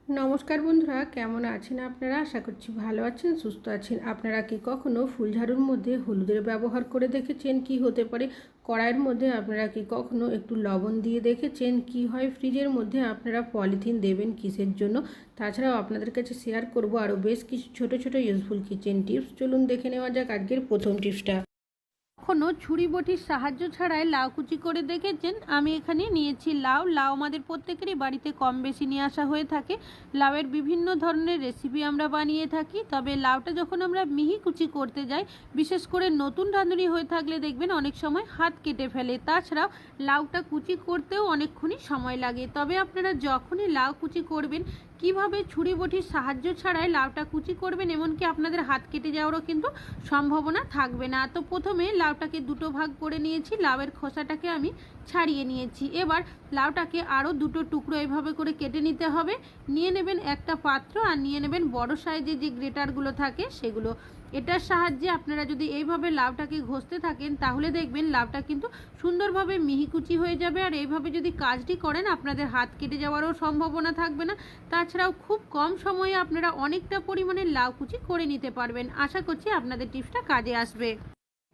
নমস্কার বন্ধুরা, কেমন আছেন আপনারা? আশা করছি ভালো আছেন, সুস্থ আছেন। আপনারা কি কখনো ফুলঝাড়ুর মধ্যে হলুদের ব্যবহার করে দেখেছেন? কি হতে পারে? কড়াইয়ের মধ্যে আপনারা কি কখনো একটু লবণ দিয়ে দেখেছেন কি হয়? ফ্রিজের মধ্যে আপনারা পলিথিন দেবেন কিসের জন্য? তাছাড়াও আপনাদের কাছে শেয়ার করব আরও বেশ কিছু ছোট ছোট ইউজফুল কিচেন টিপস। চলুন দেখে নেওয়া যাক আজকের প্রথম টিপসটা। কখনো ছুরি বটির সাহায্য ছাড়াই লাউ কুচি করে দেখেছেন? আমি এখানে নিয়েছি লাউ। আমাদের প্রত্যেকেরই বাড়িতে কম বেশি নিয়ে আসা হয়ে থাকে। লাউয়ের বিভিন্ন ধরনের রেসিপি আমরা বানিয়ে থাকি, তবে লাউটা যখন আমরা মিহি কুচি করতে যাই, বিশেষ করে নতুন রাঁধুনি হয়ে থাকলে দেখবেন অনেক সময় হাত কেটে ফেলে। তাছাড়াও লাউটা কুচি করতেও অনেকক্ষণই সময় লাগে। তবে আপনারা যখনই লাউ কুচি করবেন, কিভাবে ছুরি বটির সাহায্য ছাড়াই লাউটা কুচি করবেন, এমনকি আপনাদের হাত কেটে যাওয়ারও কিন্তু সম্ভাবনা থাকবে না। তো প্রথমে লাউটাকে দুটো ভাগ করে নিয়েছি, লাউয়ের খোসাটাকে আমি ছাড়িয়ে নিয়েছি। এবার লাউটাকে আরও দুটো টুকরো এভাবে করে কেটে নিতে হবে। নিয়ে নেবেন একটা পাত্র, আর নিয়ে নেবেন বড় সাইজের যে গ্রেটারগুলো থাকে সেগুলো। এটার সাহায্যে আপনারা যদি এইভাবে লাউটাকে ঘষতে থাকেন, তাহলে দেখবেন লাউটা কিন্তু সুন্দরভাবে মিহিকুচি হয়ে যাবে। আর এইভাবে যদি কাজটি করেন, আপনাদের হাত কেটে যাওয়ারও সম্ভাবনা থাকবে না। তাছাড়াও খুব কম সময়ে আপনারা অনেকটা পরিমাণে লাউ কুচি করে নিতে পারবেন। আশা করছি আপনাদের টিপসটা কাজে আসবে।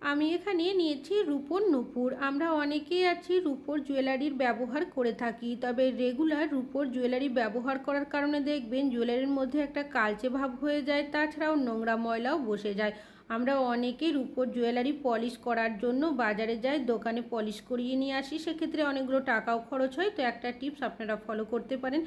আমি এখানে নিয়েছি রূপোর নূপুর। আমরা অনেকেই আছি রূপোর জুয়েলারির ব্যবহার করে থাকি, তবে রেগুলার রূপোর জুয়েলারি ব্যবহার করার কারণে দেখবেন জুয়েলারির মধ্যে একটা কালচে ভাব হয়ে যায়, তাছাড়াও নোংরা ময়লাও বসে যায়। আমরা অনেকেই রূপোর জুয়েলারি পলিশ করার জন্য বাজারে যাই, দোকানে পলিশ করিয়ে নিয়ে আসি, সেক্ষেত্রে অনেকগুলো টাকাও খরচ হয়। তো একটা টিপস আপনারা ফলো করতে পারেন।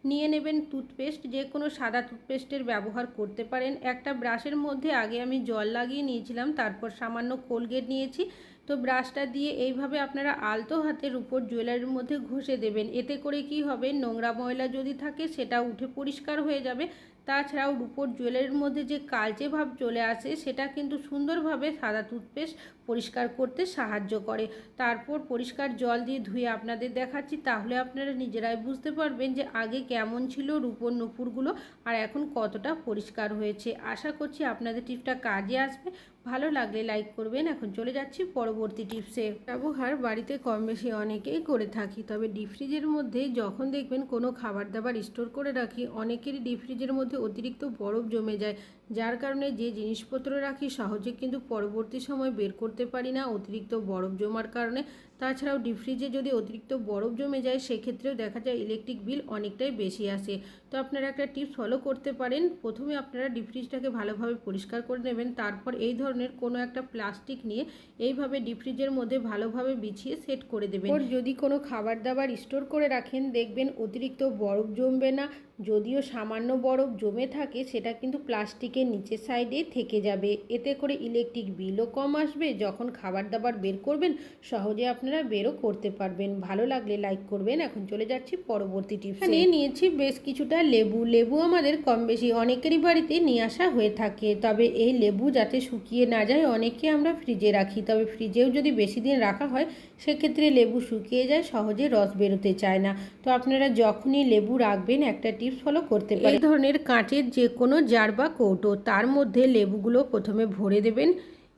নিয়ে নেবেন টুথপেস্ট, যে কোনো সাদা টুথপেস্টের ব্যবহার করতে পারেন। একটা ব্রাশের মধ্যে আগে আমি জল লাগিয়ে নিয়েছিলাম, তারপর সামান্য কোলগেট নিয়েছি। তো ব্রাশটা দিয়ে এইভাবে আপনারা আলতো হাতের উপর জুয়েলারির মধ্যে ঘষে দেবেন। এতে করে কি হবে, নোংরা ময়লা যদি থাকে সেটা উঠে পরিষ্কার হয়ে যাবে। তাছাড়াও রূপোর জুয়েলারির মধ্যে যে কালচে ভাব চলে আসে, সেটা কিন্তু সুন্দরভাবে সাদা টুথপেস্ট পরিষ্কার করতে সাহায্য করে। তারপর পরিষ্কার জল দিয়ে ধুয়ে আপনাদের দেখাচ্ছি, তাহলে আপনারা নিজেরাই বুঝতে পারবেন যে আগে কেমন ছিল রূপোর নূপুরগুলো আর এখন কতটা পরিষ্কার হয়েছে। আশা করছি আপনাদের টিপসটা কাজে আসবে। ভালো লাগলে লাইক করবেন। এখন চলে যাচ্ছি পরবর্তী টিপসে। ব্যবহার বাড়িতে কম বেশি অনেকেই করে থাকি, তবে ডিপ ফ্রিজের মধ্যে যখন দেখবেন কোনো খাবার দাবার স্টোর করে রাখি, অনেকেরই ডিপ ফ্রিজের মধ্যে অতিরিক্ত বরফ জমে যায়, যার কারণে যে জিনিসপত্র রাখি সহজে কিন্তু পরবর্তী সময় বের করতে পারি না অতিরিক্ত বরফ জমার কারণে। তাছাড়াও ডিপ ফ্রিজে যদি অতিরিক্ত বরফ জমে যায়, সেক্ষেত্রেও দেখা যায় ইলেকট্রিক বিল অনেকটাই বেশি আসে। তো আপনারা একটা টিপস ফলো করতে পারেন। প্রথমে আপনারা ডিপ ফ্রিজটাকে ভালোভাবে পরিষ্কার করে নেবেন, তারপর এই ধরনের কোনো একটা প্লাস্টিক নিয়ে এইভাবে ডিপ ফ্রিজের মধ্যে ভালোভাবে বিছিয়ে সেট করে দেবেন। যদি কোনো খাবার দাবার স্টোর করে রাখেন, দেখবেন অতিরিক্ত বরফ জমবে না। যদিও সামান্য বরফ জমে থাকে, সেটা কিন্তু প্লাস্টিকের নিচের সাইডে থেকে যাবে। এতে করে ইলেকট্রিক বিলও কম আসবে। যখন খাবার দাবার বের করবেন, সহজে আপনারা বেরও করতে পারবেন। ভালো লাগলে লাইক করবেন। এখন চলে যাচ্ছি পরবর্তী টিপস। নিয়েছি বেশ কিছুটা লেবু। লেবু আমাদের কম বেশি অনেকেরই বাড়িতে নিয়ে আসা হয়ে থাকে, তবে এই লেবু যাতে শুকিয়ে না যায়, অনেকে আমরা ফ্রিজে রাখি। তবে ফ্রিজেও যদি বেশি দিন রাখা হয়, সেক্ষেত্রে লেবু শুকিয়ে যায়, সহজে রস বেরোতে চায় না। তো আপনারা যখনই লেবু রাখবেন, একটা টিপস ফলো করতে পারেন। এই ধরনের কাঁচের যে কোনো জার বা কৌটো, তার মধ্যে লেবুগুলো প্রথমে ভরে দেবেন।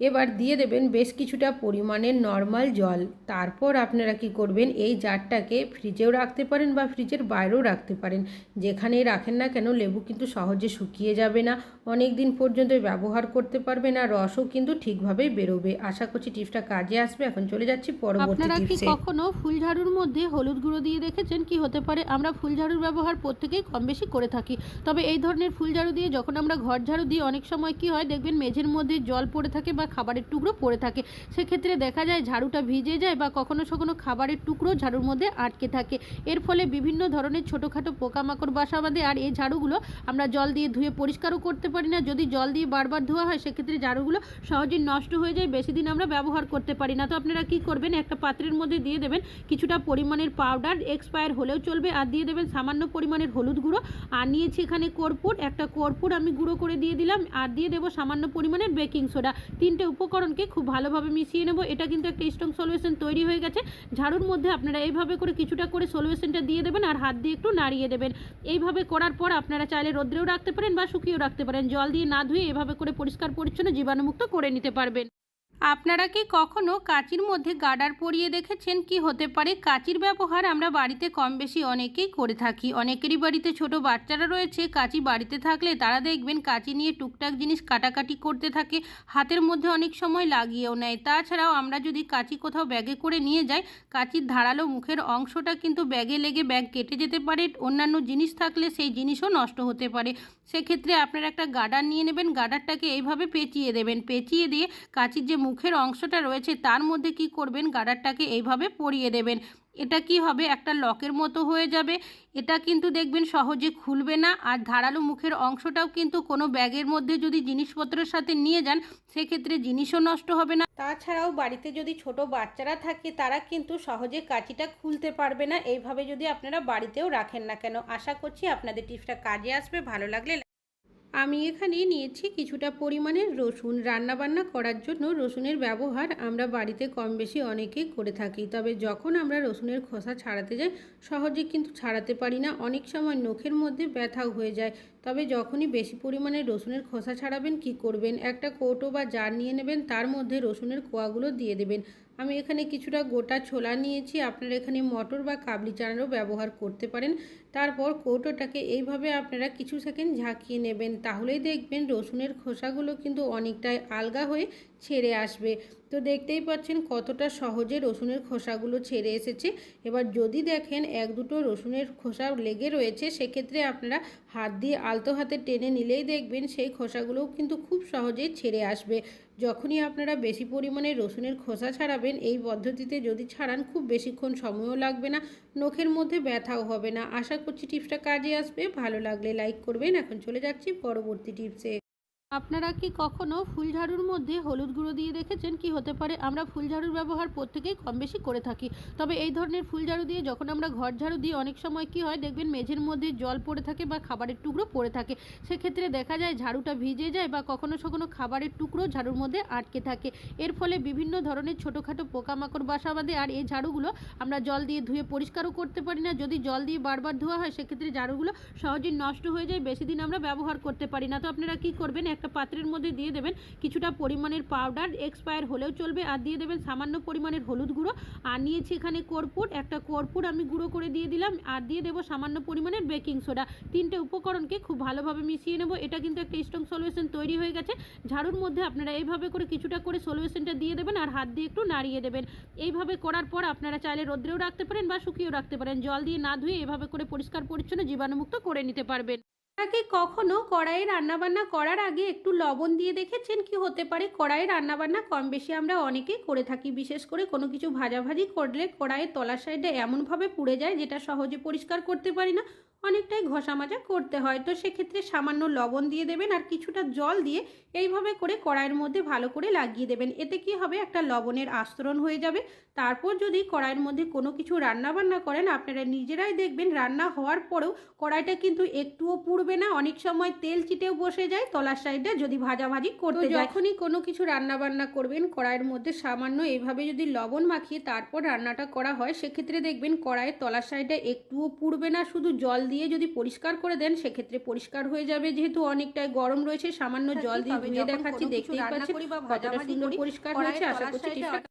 এবার দিয়ে দেবেন বেশ কিছুটা পরিমাণের নর্মাল জল। তারপর আপনারা কি করবেন, এই জারটাকে ফ্রিজেও রাখতে পারেন বা ফ্রিজের বাইরেও রাখতে পারেন। যেখানেই রাখেন না কেন, লেবু কিন্তু সহজে শুকিয়ে যাবে না, অনেক দিন পর্যন্ত ব্যবহার করতে পারবেন, আর রসও কিন্তু ঠিকভাবেই বেরোবে। আশা করছি টিপসটা কাজে আসবে। এখন চলে যাচ্ছি পরবর্তী টিপসে। আপনারা কি কখনো ফুলঝাড়ুর মধ্যে হলুদ গুঁড়ো দিয়ে দেখেছেন? কি হতে পারে? আমরা ফুলঝাড়ুর ব্যবহার প্রত্যেকেই কম বেশি করে থাকি, তবে এই ধরনের ফুলঝাড়ু দিয়ে যখন আমরা ঘর ঝাড়ু দিই, অনেক সময় কি হয় দেখবেন মেঝের মধ্যে জল পড়ে থাকে বা খাবারের টুকরো পড়ে থাকে। সেক্ষেত্রে দেখা যায় ঝাড়ুটা ভিজে যায়, বা কখনো কখনো খাবারের টুকরো ঝাড়ুর মধ্যে আটকে থাকে। এর ফলে বিভিন্ন ধরনের ছোটোখাটো পোকামাকড় বাসা বাঁধে। আর এই ঝাড়ুগুলো আমরা জল দিয়ে ধুয়ে পরিষ্কারও করতে পারি না। যদি জল দিয়ে বারবার ধোয়া হয়, সেক্ষেত্রে ঝাড়ুগুলো সহজেই নষ্ট হয়ে যায়, বেশি দিন আমরা ব্যবহার করতে পারি না। তো আপনারা কি করবেন, একটা পাত্রের মধ্যে দিয়ে দেবেন কিছুটা পরিমাণের পাউডার, এক্সপায়ার হলেও চলবে, আর দিয়ে দেবেন সামান্য পরিমাণের হলুদ গুঁড়ো। আর নিয়েছি এখানে কর্পূর, একটা কর্পূর আমি গুঁড়ো করে দিয়ে দিলাম, আর দিয়ে দেবো সামান্য পরিমাণের বেকিং সোডা। তিনটে উপকরণকে খুব ভালোভাবে মিশিয়ে নেব। এটা কিন্তু একটা স্ট্রং সলিউশন তৈরি হয়ে গেছে। ঝাড়ুর মধ্যে আপনারা এইভাবে করে কিছুটা করে সলিউশনটা দিয়ে দেবেন, আর হাত দিয়ে একটু নাড়িয়ে দেবেন। এইভাবে করার পর আপনারা চাইলে রোদ্রেও রাখতে পারেন বা শুকিয়েও রাখতে পারেন। জল দিয়ে না ধুয়ে এভাবে করে পরিষ্কার পরিচ্ছন্ন জীবাণুমুক্ত করে নিতে পারবেন। আপনারা কি কখনো কাঁচির মধ্যে গার্ডার পরিয়ে দেখেছেন? কি হতে পারে? কাঁচির ব্যবহার আমরা বাড়িতে কম বেশি অনেকেই করে থাকি। অনেকেরই বাড়িতে ছোট বাচ্চারা রয়েছে। কাঁচি বাড়িতে থাকলে তারা দেখবেন কাঁচি নিয়ে টুকটাক জিনিস কাটাকাটি করতে থাকে, হাতের মধ্যে অনেক সময় লাগিয়েও নেয়। তাছাড়াও আমরা যদি কাঁচি কোথাও ব্যাগে করে নিয়ে যাই, কাঁচির ধারালো মুখের অংশটা কিন্তু ব্যাগে লেগে ব্যাগ কেটে যেতে পারে। অন্যান্য জিনিস থাকলে সেই জিনিসও নষ্ট হতে পারে। সেক্ষেত্রে আপনারা একটা গার্ডার নিয়ে নেবেন, গার্ডারটাকে এইভাবে পেঁচিয়ে দেবেন। পেঁচিয়ে দিয়ে কাঁচির যে মুখের অংশটা রয়েছে তার মধ্যে কি করবেন, গার্ডারটাকে এইভাবে পরিয়ে দেবেন। এটা কি হবে, একটা লকের মতো হয়ে যাবে। এটা কিন্তু দেখবেন সহজে খুলবে না। আর ধারালো মুখের অংশটাও কিন্তু কোনো ব্যাগের মধ্যে যদি জিনিসপত্রের সাথে নিয়ে যান, সেক্ষেত্রে জিনিসও নষ্ট হবে না। তাছাড়াও বাড়িতে যদি ছোট বাচ্চারা থাকে তারা কিন্তু সহজে কাঁচিটা খুলতে পারবে না, এইভাবে যদি আপনারা বাড়িতেও রাখেন না কেন। আশা করছি আপনাদের টিপসটা কাজে আসবে। ভালো লাগলে আমি এখানে নিয়েছি কিছুটা পরিমাণের রসুন। রান্নাবান্না করার জন্য রসুনের ব্যবহার আমরা বাড়িতে কম বেশি অনেকেই করে থাকি, তবে যখন আমরা রসুনের খোসা ছাড়াতে যাই সহজে কিন্তু ছাড়াতে পারি না, অনেক সময় নখের মধ্যে ব্যথাও হয়ে যায়। তবে যখনই বেশি পরিমাণে রসুনের খোসা ছাড়াবেন কি করবেন, একটা কৌটো বা জার নিয়ে নেবেন, তার মধ্যে রসুনের কোয়াগুলো দিয়ে দেবেন। আমি এখানে কিছুটা গোটা ছোলা নিয়েছি, আপনারা এখানে মটর বা কাবলি চানারও ব্যবহার করতে পারেন। তারপর কৌটোটাকে এইভাবে আপনারা কিছু সেকেন্ড ঝাঁকিয়ে নেবেন, তাহলেই দেখবেন রসুনের খোসাগুলো কিন্তু অনেকটাই আলগা হয়ে ছেড়ে আসবে। তো দেখতেই পাচ্ছেন কতটা সহজে রসুনের খোসাগুলো ছেড়ে এসেছে। এবার যদি দেখেন এক দুটো রসুনের খোসা লেগে রয়েছে, সেক্ষেত্রে আপনারা হাত দিয়ে আলতো হাতে টেনে নিলেই দেখবেন সেই খোসাগুলোও কিন্তু খুব সহজেই ছেড়ে আসবে। যখনই আপনারা বেশি পরিমাণে রসুনের খোসা ছাড়াবেন, এই পদ্ধতিতে যদি ছাড়ান খুব বেশিক্ষণ সময়ও লাগবে না, নখের মধ্যে ব্যথাও হবে না। আশা করছি টিপসটা কাজে আসবে। ভালো লাগলে লাইক করবেন। এখন চলে যাচ্ছি পরবর্তী টিপসে। আপনারা কি কখনো ফুলঝাড়ুর মধ্যে হলুদ গুঁড়ো দিয়ে দেখেছেন? কি হতে পারে, আমরা ফুলঝাড়ুর ব্যবহার প্রত্যেকেই কম বেশি করে থাকি। তবে এই ধরনের ফুলঝাড়ু দিয়ে যখন আমরা ঘর ঝাড়ু দিই, অনেক সময় কি হয় দেখবেন মেঝের মধ্যে জল পড়ে থাকে বা খাবারের টুকরো পড়ে থাকে। সেক্ষেত্রে দেখা যায় ঝাড়ুটা ভিজে যায় বা কখনো কখনো খাবারের টুকরো ঝাড়ুর মধ্যে আটকে থাকে। এর ফলে বিভিন্ন ধরনের ছোটোখাটো পোকামাকড় বাসা বাঁধে। আর এই ঝাড়ুগুলো আমরা জল দিয়ে ধুয়ে পরিষ্কারও করতে পারি না। যদি জল দিয়ে বারবার ধোয়া হয়, সেক্ষেত্রে ঝাড়ুগুলো সহজেই নষ্ট হয়ে যায়, বেশি দিন আমরা ব্যবহার করতে পারি না। তো আপনারা কি করবেন, একটা পাত্রের মধ্যে দিয়ে দেবেন কিছুটা পরিমাণের পাউডার, এক্সপায়ার হলেও চলবে, আর দিয়ে দেবেন সামান্য পরিমাণের হলুদ গুঁড়ো। আর নিয়েছি এখানে কর্পূর, একটা কর্পূর আমি গুঁড়ো করে দিয়ে দিলাম, আর দিয়ে দেবো সামান্য পরিমাণের বেকিং সোডা। তিনটে উপকরণকে খুব ভালোভাবে মিশিয়ে নেব। এটা কিন্তু একটা স্ট্রং সলিউশন তৈরি হয়ে গেছে। ঝাড়ুর মধ্যে আপনারা এইভাবে করে কিছুটা করে সলিউশনটা দিয়ে দেবেন আর হাত দিয়ে একটু নাড়িয়ে দেবেন। এইভাবে করার পর আপনারা চাইলে রোদ্রেও রাখতে পারেন বা শুকিয়েও রাখতে পারেন। জল দিয়ে না ধুয়ে এভাবে করে পরিষ্কার পরিচ্ছন্ন জীবাণুমুক্ত করে নিতে পারবেন। আগে কখনো কড়াইয়ে রান্নাবান্না করার আগে একটু লবণ দিয়ে দেখেছেন? কি হতে পারে, কড়াইয়ে রান্নাবান্না কম বেশি আমরা অনেকেই করে থাকি। বিশেষ করে কোনো কিছু ভাজাভাজি করলে কড়াইয়ের তলার সাইডে এমনভাবে পুড়ে যায় যেটা সহজে পরিষ্কার করতে পারি না, অনেকটাই ঘষা মাজা করতে হয়। তো সেক্ষেত্রে সামান্য লবণ দিয়ে দেবেন আর কিছুটা জল দিয়ে এইভাবে করে কড়াইয়ের মধ্যে ভালো করে লাগিয়ে দেবেন। এতে কি হবে, একটা লবণের আস্তরণ হয়ে যাবে। তারপর যদি কড়াইয়ের মধ্যে কোনো কিছু রান্নাবান্না করেন, আপনারা নিজেরাই দেখবেন রান্না হওয়ার পরেও কড়াইটা কিন্তু একটুও পুড়বে না। অনেক সময় তেল চিটেও বসে যায় তলার সাইডে যদি ভাজাভাজি করতে যায়। যখনই কোনো কিছু রান্নাবান্না করবেন, কড়াইয়ের মধ্যে সামান্য এইভাবে যদি লবণ মাখিয়ে তারপর রান্নাটা করা হয়, সেক্ষেত্রে দেখবেন কড়াইয়ের তলার সাইডে একটুও পুড়বে না। শুধু জল দিয়ে যদি পরিষ্কার করে দেন, সেক্ষেত্রে পরিষ্কার হয়ে যাবে। যেহেতু অনেকটাই গরম রয়েছে, সামান্য জল দিয়ে ধুয়ে দেখাচ্ছি, দেখতেই পাচ্ছেন কতটা সুন্দর পরিষ্কার হয়েছে। আশা করছি টিপসটা